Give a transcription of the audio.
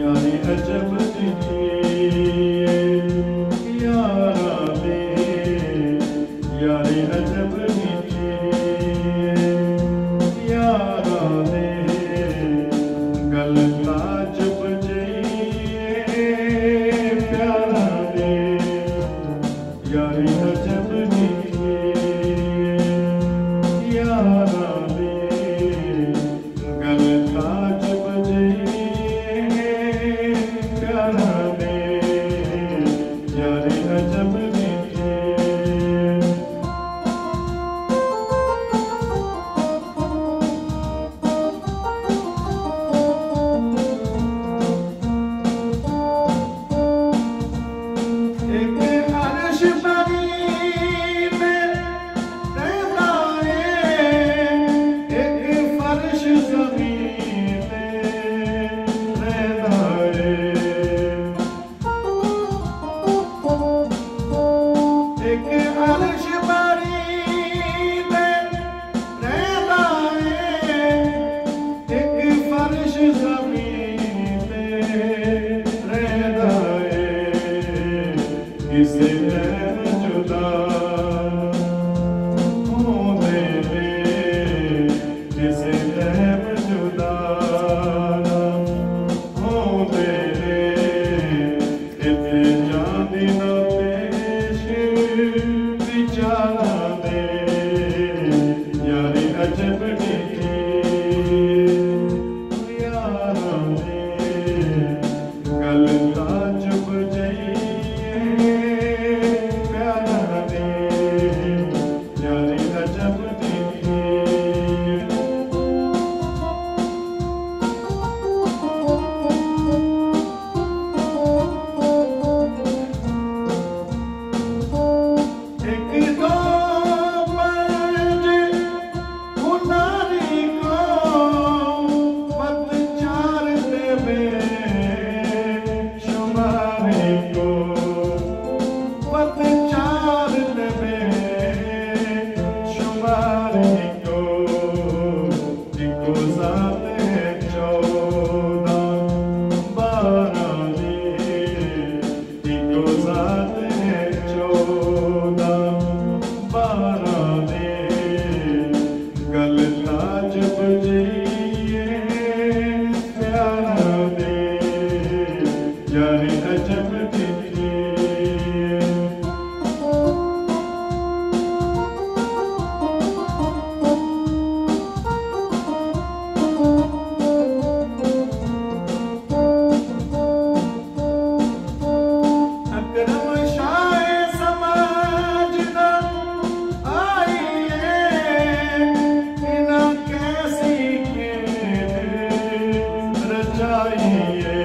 यारी अजब दिखी यारा दे, यारी अजब दिखी यारा दे, गल ताजब जइए प्यारा दे, यारी अजब दिखी यारा दे, गल ताजब जइए प्यारा दे, यारी अजब दिखी। एक अर्श बनी में रहता है, एक फर्श ज़मीन में रहता है, एक अर्श बनी में रहता है, एक फर्श ज़मीन में रहता है, किसे नैन जुदा होने दे, किसे नैन जुदा होने दे, इतने जानी न पेश बिचारा दे, यारी अजब दिखी यारा दे, गल ताजब जइए प्यारा दे, यारी अजब दिखी। एक दो पंज उनारी को मत चार देवे शुमारी को, मत चार देवे शुमारी को, इको साते 14-12 दे, इको साते 14-12 दे, गल ताजब जइए प्यारा दे, यारी अजब दिखी। अकरम शाह समाज ना आइए, इना कैसी खेल रचाइए,